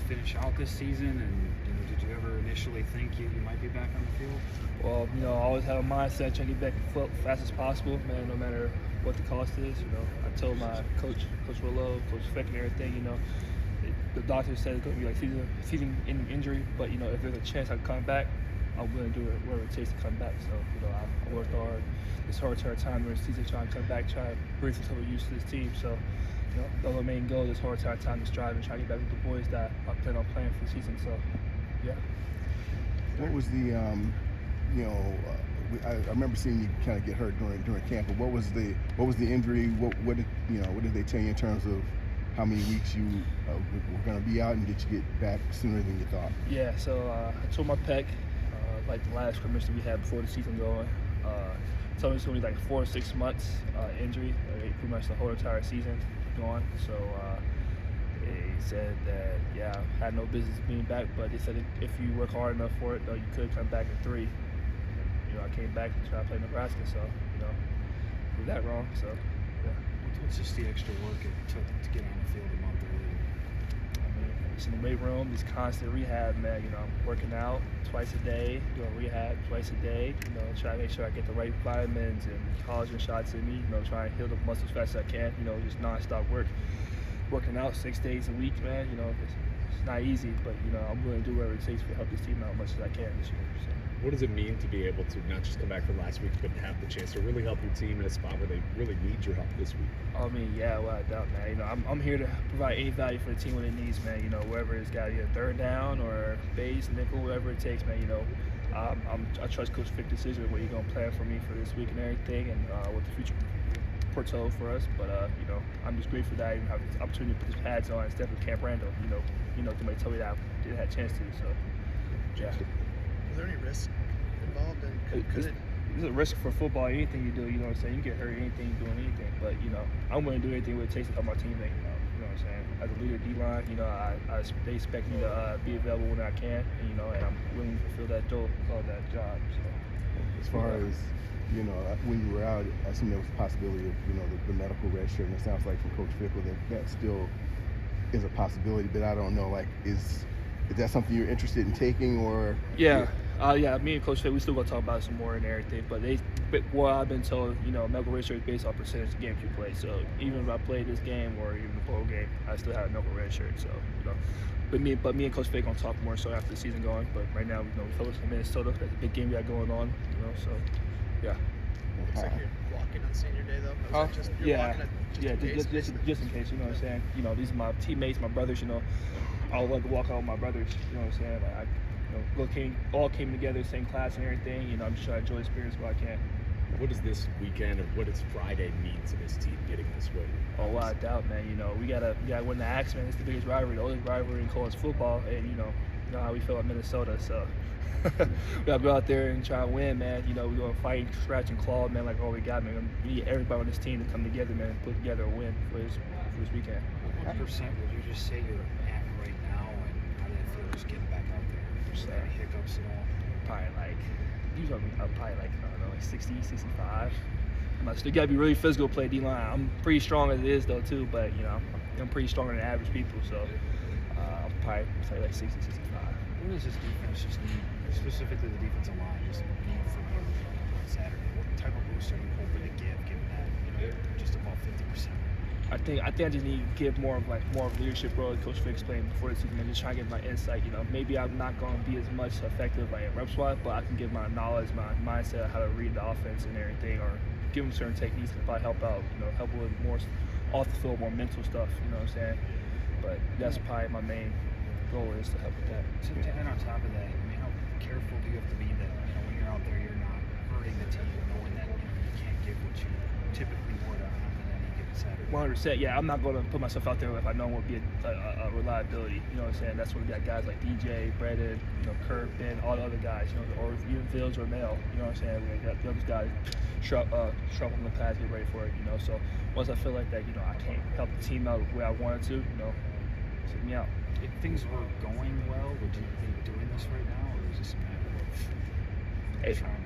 finish out this season? And did you ever initially think you might be back on the field? Well, I always have a mindset trying to get back as fast as possible, man, no matter what the cost is. I told my coach, Coach Willow, Coach Feck and everything, the doctor said it's going to be like season injury, but, if there's a chance I can come back, I'm willing to do whatever it takes to come back. So, I worked hard. It's hard to our time during the season trying to come back, try to bring some type of use to this team. So, those are the main goals. It's hard to our time to strive and try to get back with the boys that I plan on playing for the season. So, yeah. What was the, I remember seeing you kind of get hurt during camp. But what was the injury? What did they tell you in terms of how many weeks you were going to be out, and did you get back sooner than you thought? Yeah. So I tore my pec, like the last scrimmage that we had before the season going. Told me it's going to be like 4 to 6 months injury, pretty much the whole entire season gone. So they said that, I had no business being back, but they said if you work hard enough for it, though, you could come back in 3. I came back to try to play Nebraska, so, proved that wrong. So, yeah. What's just the extra work it took to get on the field a month earlier? It's in the weight room, these constant rehab, man. I'm working out twice a day, doing rehab twice a day, trying to make sure I get the right vitamins and collagen shots in me, trying to heal the muscles as fast as I can, just nonstop working out 6 days a week, man. It's not easy, but, I'm willing to do whatever it takes to help this team out as much as I can this year. So. What does it mean to be able to not just come back from last week, but have the chance to really help your team in a spot where they really need your help this week? Without a doubt, man. I'm here to provide any value for the team when it needs, man. Wherever it's got either third down or base, nickel, whatever it takes, man. I trust Coach Fick's decision what he's gonna plan for me for this week and everything, and what the future portends for us. But I'm just grateful that I even have this opportunity to put these pads on instead of Camp Randall. Somebody told me that I didn't have a chance to. So, yeah. Was there any risk involved? And There's a risk for football. Anything you do, you know what I'm saying. You get hurt, anything, doing anything. But I'm willing to do anything what it takes to help my teammate. You know what I'm saying. As a leader, D-line, they expect me to be available when I can, and I'm willing to fulfill that that job. So, as far as when you were out, I assume there was a possibility of the medical red shirt, and it sounds like from Coach Fickle that still is a possibility. But I don't know, is that something you're interested in taking, or? Yeah. Me and Coach Fick, we still gonna talk about it some more and everything. But I've been told, medical red shirt is based on percentage of games you play. So even if I played this game or even the whole game, I still have a medical red shirt. So but me and Coach Fick gonna talk more so after the season going. But right now, we focus on Minnesota. That's a big game we got going on. So yeah. Looks like you're walking on senior day though. Walking just in case. You know what I'm saying. These are my teammates, my brothers. I would like to walk out with my brothers. You know what I'm saying. All came together, same class and everything. I'm just trying to enjoy the experience while I can. What does this weekend, or what does Friday mean to this team getting this way? Oh, without a doubt, man. We gotta win the Axe, man. It's the biggest rivalry, the oldest rivalry in college football, and you know how we feel about Minnesota. So we gotta go out there and try to win, man. We're gonna fight, scratch, and claw, man, like all we got, man. We need everybody on this team to come together, man, and put together a win for this weekend. What percent would you just say you're at right now, and how did it feel just getting back out there? Any hiccups at all? Probably like 60, 65. You gotta be really physical to play D-line. I'm pretty strong as it is though too, but I'm pretty stronger than average people, so I'll probably say like 60, 65. What does this defense just need, specifically the defensive line, just need from you on Saturday? What type of boost are you hoping to give, given that just about 50%? I think I just need to give more of leadership role that Coach Fick explained before the season, and just try to get my insight. Maybe I'm not going to be as much effective like reps wise, but I can give my knowledge, my mindset of how to read the offense and everything, or give them certain techniques that probably help out. Help with more off the field, more mental stuff. You know what I'm saying? But that's probably my main goal is to help with that. So, and on top of that, how careful do you have to be that when you're out there, you're not hurting the team, knowing that you can't give what you typically would on any given Saturday? 100%. Yeah, I'm not going to put myself out there if I know it won't be a reliability. You know what I'm saying? That's when we got guys like DJ, Brendan, Kurt, Ben, all the other guys. Or even Fields or Mel. You know what I'm saying? We got the other guys shuffling the pads, get ready for it. So once I feel like that, I can't help the team out the way I wanted to. Sit me out. If things were going well, would you be doing this right now, or is this a matter of?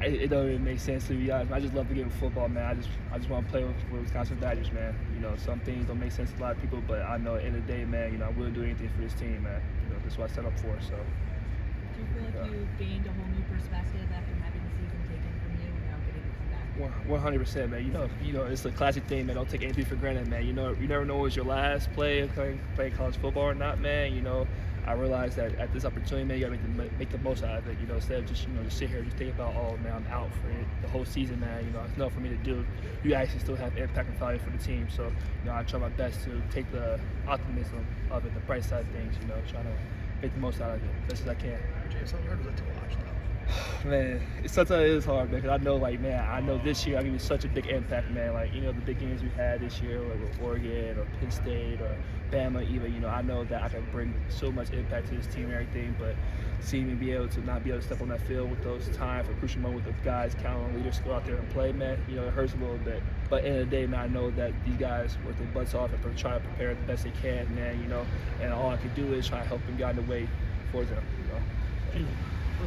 it don't even make sense, to be honest. I just love the game of football, man. I just want to play with Wisconsin Badgers, man. You know, some things don't make sense to a lot of people, but I know at the end of the day, man, you know, I wouldn't do anything for this team, man. You know, that's what I set up for. So. Do you feel like you gained a whole new perspective after having the season taken from you and now getting to come back? 100%, man. You know, it's a classic thing, man. Don't take anything for granted, man. You know, you never know it's your last play of playing college football or not, man. You know, I realized that at this opportunity, man, you gotta make the most out of it. You know, instead of just just sit here, just think about, oh man, I'm out for it the whole season, man. You know, it's nothing for me to do. You actually still have impact and value for the team. So, you know, I try my best to take the optimism of it, the bright side of things. You know, trying to make the most out of it as best as I can. James, how hard was it to watch though? Man, sometimes it is hard, man, because I know, like, man, I know this year I give you such a big impact, man. Like, you know, the big games we had this year, like with Oregon or Penn State or Bama, even, you know, I know that I can bring so much impact to this team and everything, but seeing me be able to not be able to step on that field with those times for crucial moments with the guys counting on leaders to go out there and play, man, you know, it hurts a little bit. But at the end of the day, man, I know that these guys work their butts off and try to prepare the best they can, man, you know, and all I can do is try to help them guide the way for them, you know.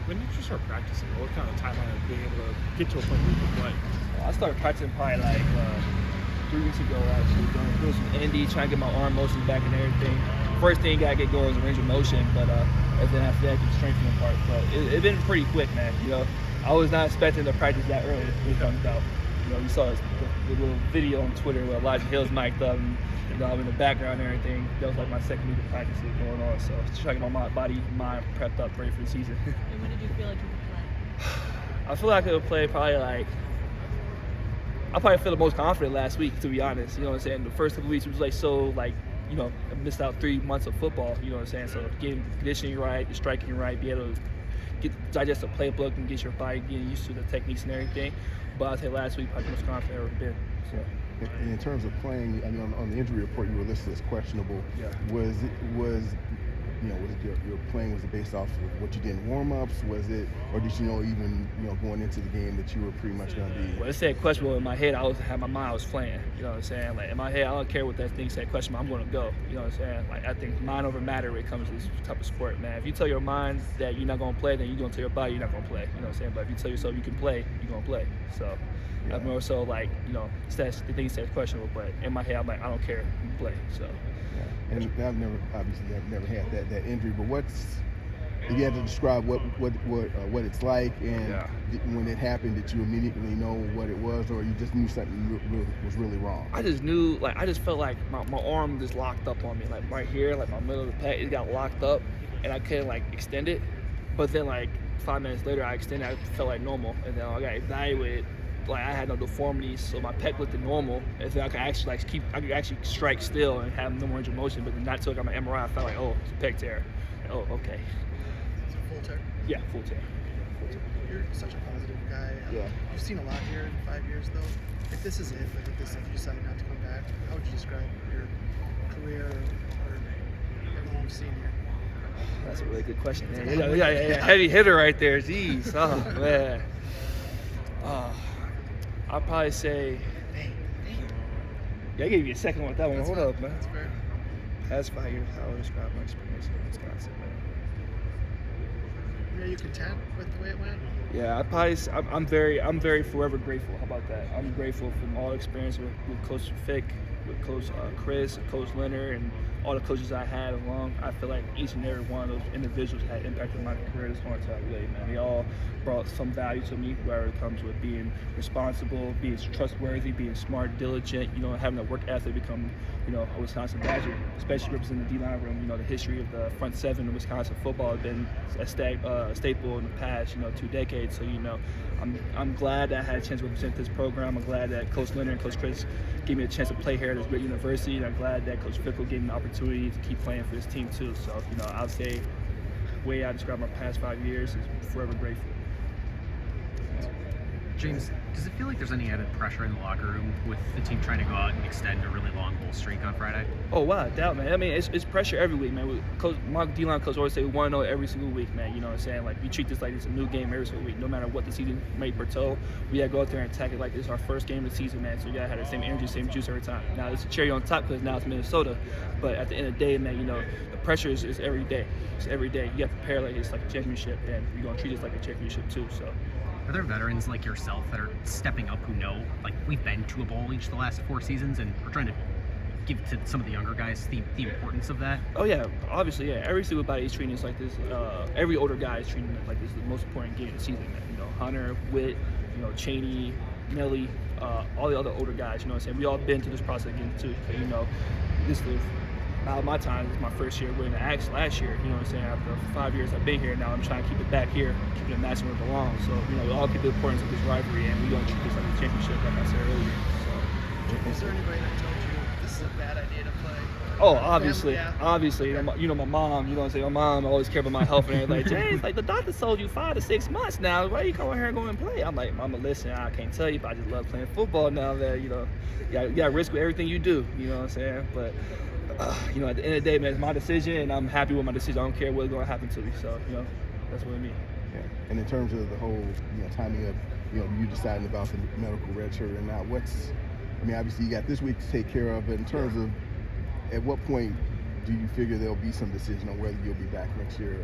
When did you start practicing? What kind of timeline of being able to get to a point where you can play? Well, I started practicing probably like 3 weeks ago, actually. Doing some indie, trying to get my arm motion back and everything. First thing you gotta get going is a range of motion, but and then after that, the strengthening part. But it's been pretty quick, man. You know, I was not expecting to practice that early when it comes out. You know, you saw the little video on Twitter where Elijah Hill's mic'd up and, you know, I'm in the background and everything. That was like my second week of practice going on. So just trying to get my body, mind prepped up, ready for the season. And when did you feel like you could play? I feel like I could play probably like, I probably feel the most confident last week, to be honest. You know what I'm saying? The first couple of weeks was like so like, you know, I missed out 3 months of football, you know what I'm saying? So getting the conditioning right, the striking right, be able to digest the playbook and get your body getting used to the techniques and everything. But I'd say last week probably the most confident I've ever been. So. And in terms of playing, I mean, on the injury report, you were listed as questionable. Yeah. Was your playing, was it based off of what you did in warm-ups? Was it, or did you know even, you know, going into the game that you were pretty much going to be? Well, it said questionable in my head. Had my mind, I was playing. You know what I'm saying? Like in my head, I don't care what that thing said questionable. I'm going to go. You know what I'm saying? Like I think mind over matter when it comes to this type of sport, man. If you tell your mind that you're not going to play, then you're going to tell your body you're not going to play. You know what I'm saying? But if you tell yourself you can play, you're going to play. So. Yeah. I'm more so like, you know, the thing says questionable, but in my head I'm like, I don't care, you can play. So. Yeah. And I've never had that injury. But if you had to describe what it's like, and when it happened, did you immediately know what it was, or you just knew something was really wrong? I just knew, like, I just felt like my arm just locked up on me, like right here, like my middle of the pec, it got locked up, and I couldn't like extend it. But then like 5 minutes later, I extended, I felt like normal, and then I got evaluated. Like I had no deformities, so my pec looked normal. And then I could actually I could actually strike still and have no range of motion. But then not until I got my MRI, I felt like, oh, it's a pec tear. Oh, okay. Is it full tear? Yeah, full tear. You're such a positive guy. Yeah. You've seen a lot here in 5 years, though. If this is it, like if you decide not to come back, how would you describe your career or everything you've seen here? That's a really good question, man. Yeah, heavy hitter right there. Jeez. Oh man. I'd probably say. Yeah, I gave you a second one with that one. Hold up, man. That's fair. Past 5 years, how I would describe my experience in Wisconsin, man. Are you content with the way it went? Yeah, I'm very forever grateful. How about that? I'm grateful for all the experience with Coach Fick, with Coach Chris, and Coach Leonard, and all the coaches I had along. I feel like each and every one of those individuals had impacted my career this whole entire way, man. They all brought some value to me, whether it comes with being responsible, being trustworthy, being smart, diligent, you know, having a work ethic, become, you know, a Wisconsin Badger, especially representing the D-line room. You know, the history of the front seven of Wisconsin football has been a staple in the past, 2 decades. So, I'm glad that I had a chance to represent this program. I'm glad that Coach Leonard and Coach Chris gave me a chance to play here at this great university, and I'm glad that Coach Fickle gave me the opportunity to keep playing for this team too. So, I'll say the way I describe my past 5 years is forever grateful. James, does it feel like there's any added pressure in the locker room with the team trying to go out and extend a really long bowl streak on Friday? Oh, without doubt, man. I mean, it's pressure every week, man. My D-line coach always say we want to know every single week, man. You know what I'm saying? Like, we treat this like it's a new game every single week, no matter what the season may portend. We got to go out there and attack it like it's our first game of the season, man. So we got to have the same energy, same juice every time. Now, it's a cherry on top because now it's Minnesota. But at the end of the day, man, the pressure is every day. It's every day. You got to prepare like it's like a championship, and we're going to treat it like a championship too. So. Are there veterans like yourself that are stepping up who know, like, we've been to a bowl each the last 4 seasons, and we're trying to give to some of the younger guys the importance of that? Oh yeah, obviously, yeah. Every single body is treating us like this. Every older guy is treating it like this is the most important game of the season. You know, Hunter, Witt, you know, Cheney, Nelly, all the other older guys. You know what I'm saying? We all been through this process again too. So, you know, this is out of my time. This is my first year winning the Axe last year. You know what I'm saying? After 5 years I've been here, now I'm trying to keep it back here, keep it matching where it belongs. So, you know, we all get the importance of this rivalry, and we don't treat this like a championship, like I said earlier. So. Is there anybody that told you this is a bad idea to play? Oh, obviously, Yeah. obviously. You know, my mom, you know what I'm saying? My mom always cared about my health and everything. Like, James, like, the doctor told you 5 to 6 months now. Why you come here and go and play? I'm like, Mama, listen, I can't tell you, but I just love playing football now that, you know, you got to risk with everything you do, you know what I'm saying? But, you know, at the end of the day, man, it's my decision, and I'm happy with my decision. I don't care what's going to happen to me. So, you know, that's what I mean. Yeah. And in terms of the whole, you know, timing of, you know, you deciding about the medical red shirt and now I mean, obviously you got this week to take care of, but in terms of at what point do you figure there'll be some decision on whether you'll be back next year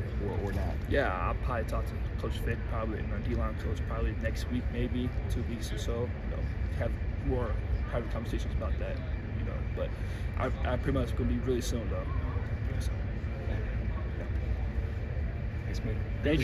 or not? Yeah, I'll probably talk to Coach Fick, probably, and our D-line coach, probably next week, maybe 2 weeks or so. You know, have more private conversations about that. You know, but I pretty much gonna be really soon though. So, yeah. Thanks, man. Thank you.